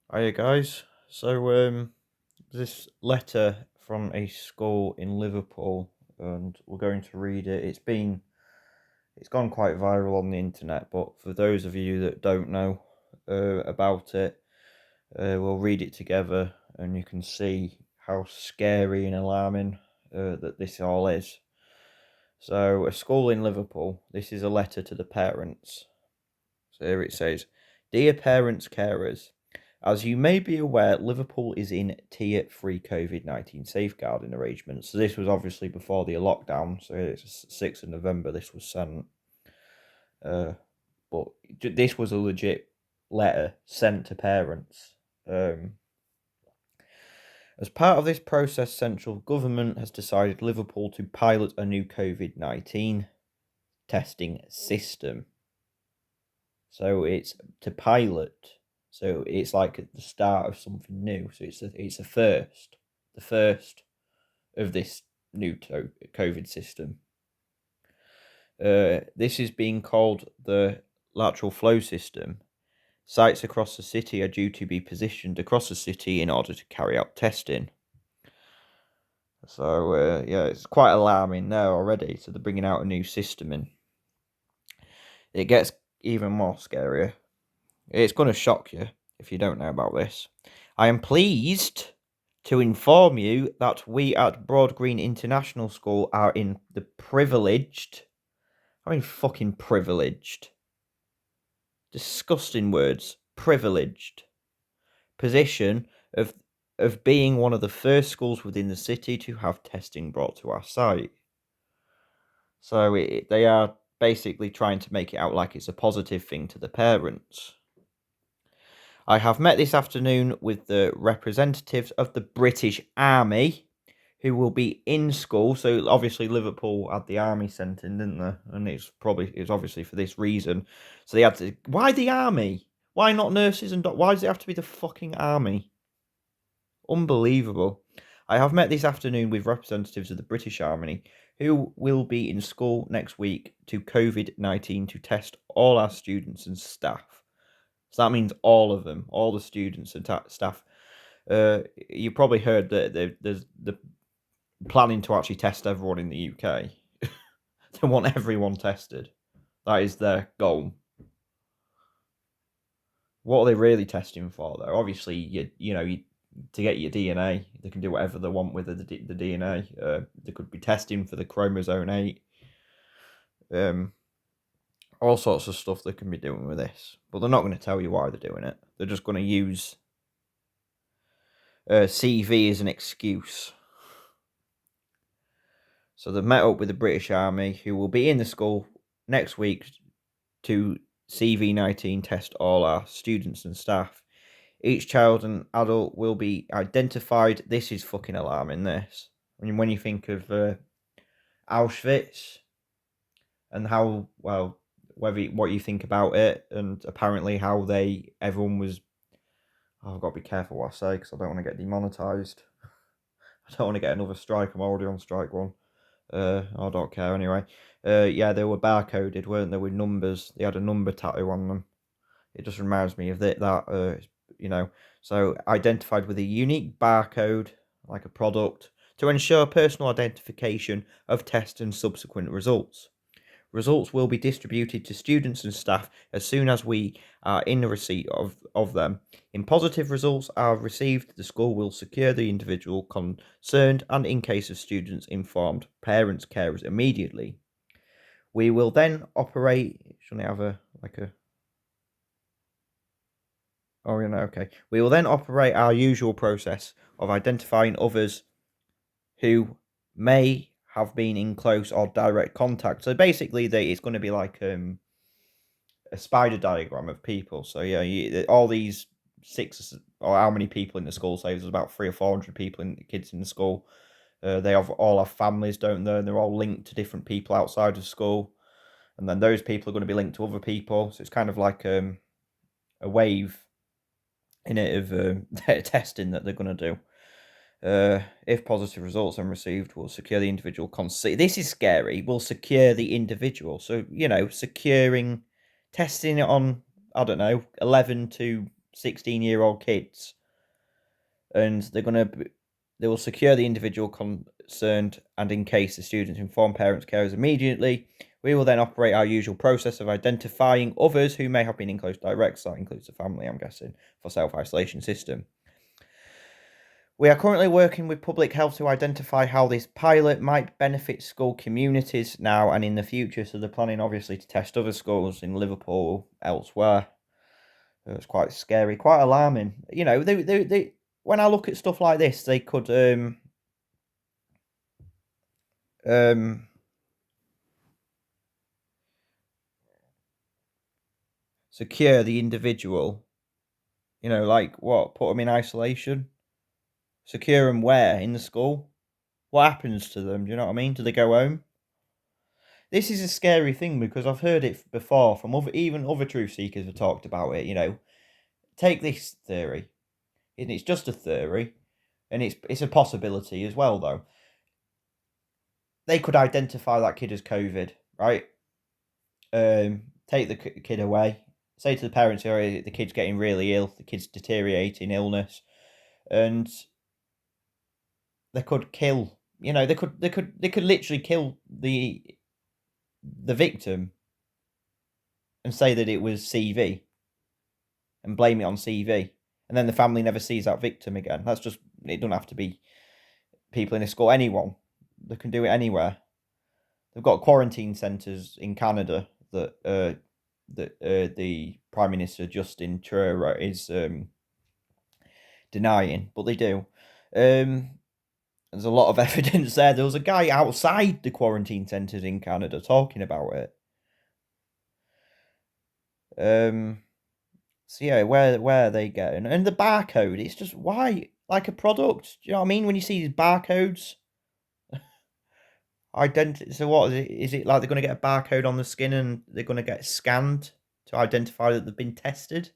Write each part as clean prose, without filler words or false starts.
Hiya guys. This letter from a school in Liverpool, and we're going to read it. It's gone quite viral on the internet, but for those of you that don't know about it, we'll read it together, and you can see how scary and alarming that this all is. So, a school in Liverpool. This is a letter to the parents. So here it says, "Dear parents, carers. As you may be aware, Liverpool is in tier 3 COVID 19 safeguarding arrangements." So, this was obviously before the lockdown. So, it's 6th of November this was sent. Uh, but this was a legit letter sent to parents. As part of this process, central government has decided Liverpool to pilot a new COVID 19 testing system. So, it's to pilot. So it's like at the start of something new. So it's the first of this new COVID system. This is being called the lateral flow system. Sites across the city are due to be positioned across the city in order to carry out testing. So yeah, it's quite alarming there already. So they're bringing out a new system, and it gets even more scarier. It's going to shock you if you don't know about this. I am pleased to inform you that we at Broad Green International School are in the fucking privileged, disgusting words, privileged position of being one of the first schools within the city to have testing brought to our site. So they are basically trying to make it out like it's a positive thing to the parents. I have met this afternoon with the representatives of the British Army who will be in school. So obviously Liverpool had the army sent in, didn't they? And it's obviously for this reason. So they had to. Why the army? Why not nurses and doctors? Why does it have to be the fucking army? Unbelievable. I have met this afternoon with representatives of the British Army who will be in school next week to COVID-19 to test all our students and staff. So that means all of them, all the students and staff. You probably heard that there's the planning to actually test everyone in the UK. They want everyone tested. That is their goal. What are they really testing for, though? Obviously, to get your DNA, they can do whatever they want with the DNA. They could be testing for the chromosome 8. All sorts of stuff they can be doing with this. But they're not going to tell you why they're doing it. They're just going to use CV as an excuse. So they've met up with the British Army, who will be in the school next week to CV-19 test all our students and staff. Each child and adult will be identified. This is fucking alarming, this. When you think of Auschwitz and how, well, what you think about it, and apparently how everyone was. Oh, I've got to be careful what I say because I don't want to get demonetized. I don't want to get another strike. I'm already on strike one. I don't care anyway. Yeah, they were barcoded, weren't they, with numbers? They had a number tattoo on them. It just reminds me of so identified with a unique barcode, like a product, to ensure personal identification of test and subsequent results. Results will be distributed to students and staff as soon as we are in the receipt of them. In positive results are received, the school will secure the individual concerned and, in case of students, informed parents, carers immediately. We will then operate. Shouldn't I have a. Oh, okay. We will then operate our usual process of identifying others who may have been in close or direct contact. So basically, it's going to be like a spider diagram of people. So yeah, all these six or how many people in the school? Say there's about 300 or 400 people kids in the school. They all have families, don't they? And they're all linked to different people outside of school, and then those people are going to be linked to other people. So it's kind of like a wave in it of testing that they're going to do. If positive results are received, we'll secure the individual consent. This is scary. We'll secure the individual. So, securing, testing it on, I don't know, 11 to 16-year-old kids, and they will secure the individual concerned, and in case the students inform parents, carers immediately. We will then operate our usual process of identifying others who may have been in close direct, so that includes the family, I'm guessing, for self-isolation system. We are currently working with public health to identify how this pilot might benefit school communities now and in the future. So they're planning, obviously, to test other schools in Liverpool, elsewhere. It's quite scary, quite alarming. You know, they when I look at stuff like this, they could secure the individual. You know, like what? Put them in isolation. Secure them where? In the school? What happens to them? Do you know what I mean? Do they go home? This is a scary thing because I've heard it before from even other truth seekers have talked about it. You know, take this theory, and it's just a theory, and it's a possibility as well. Though they could identify that kid as COVID, right? Take the kid away. Say to the parents, "Oh, the kid's getting really ill. The kid's deteriorating illness," and they could kill. You know, they could literally kill the victim and say that it was CV and blame it on CV, and then the family never sees that victim again. That's just, it doesn't have to be people in a school. Anyone, they can do it anywhere. They've got quarantine centres in Canada that the Prime Minister Justin Trudeau is denying, but they do. There's a lot of evidence there. There was a guy outside the quarantine centres in Canada talking about it. So yeah, where are they getting? And the barcode, it's just, why? Like a product? Do you know what I mean? When you see these barcodes, so what is it? Is it like they're going to get a barcode on the skin and they're going to get scanned to identify that they've been tested?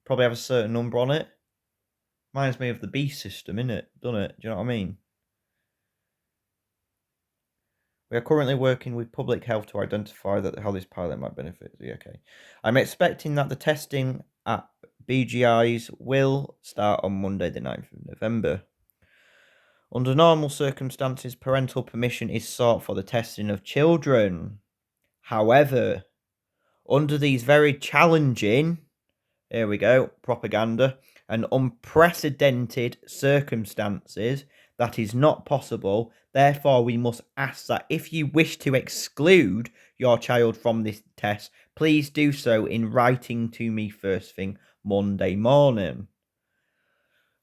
Probably have a certain number on it. Reminds me of the Beast system, innit? Doesn't it? Do you know what I mean? We are currently working with public health to identify how this pilot might benefit. Okay. I'm expecting that the testing at BGIs will start on Monday, the 9th of November. Under normal circumstances, parental permission is sought for the testing of children. However, under these very challenging, here we go, propaganda, and unprecedented circumstances, that is not possible. Therefore, we must ask that if you wish to exclude your child from this test, please do so in writing to me first thing Monday morning.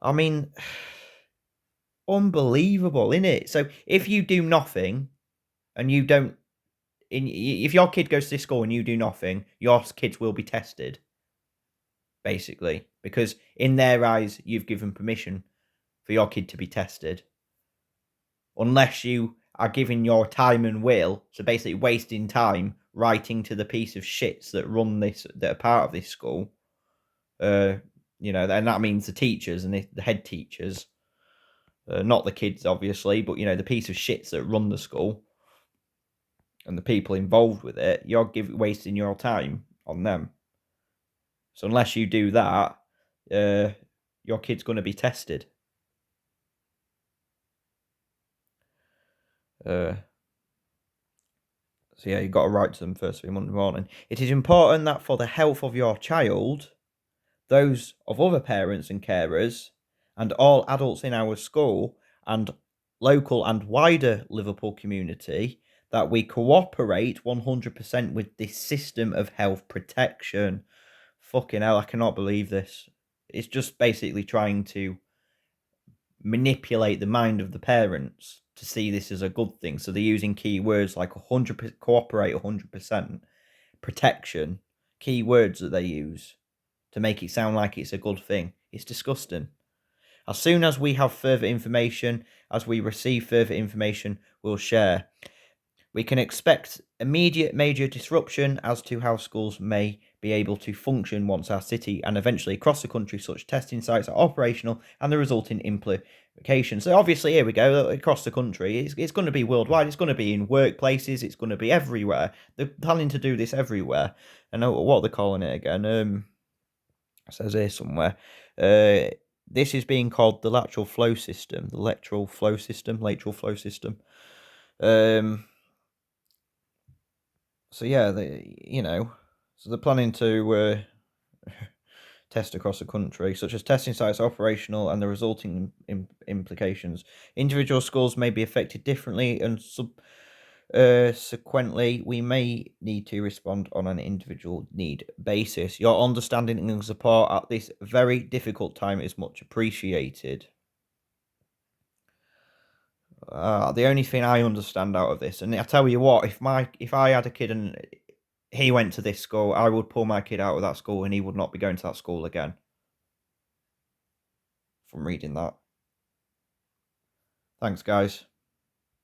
I mean, unbelievable, innit? So if you do nothing and you don't, if your kid goes to this school and you do nothing, your kids will be tested, basically, because in their eyes, you've given permission for your kid to be tested. Unless you are giving your time and will, so basically wasting time writing to the piece of shits that run this, that are part of this school. You know, and that means the teachers and the head teachers, not the kids, obviously, but you know, the piece of shits that run the school and the people involved with it. You're wasting your time on them. So unless you do that, your kid's going to be tested. So yeah, you've got to write to them first thing Monday morning. It is important that for the health of your child, those of other parents and carers, and all adults in our school and local and wider Liverpool community, that we cooperate 100% with this system of health protection. Fucking hell, I cannot believe this. It's just basically trying to manipulate the mind of the parents to see this as a good thing. So they're using keywords like 100%, cooperate 100%, protection, keywords that they use to make it sound like it's a good thing. It's disgusting. As soon as we have further information, as we receive further information, we'll share. We can expect immediate major disruption as to how schools may be able to function once our city and eventually across the country such testing sites are operational and the resulting implications. So obviously, here we go, across the country, it's going to be worldwide, it's going to be in workplaces, it's going to be everywhere. They're planning to do this everywhere. I know what they're calling it again. says here somewhere. This is being called the lateral flow system. So yeah, so they're planning to test across the country, such as testing sites operational and the resulting implications. Individual schools may be affected differently, and subsequently, we may need to respond on an individual need basis. Your understanding and support at this very difficult time is much appreciated. The only thing I understand out of this, and I tell you what, if I had a kid and he went to this school, I would pull my kid out of that school and he would not be going to that school again. From reading that. Thanks, guys.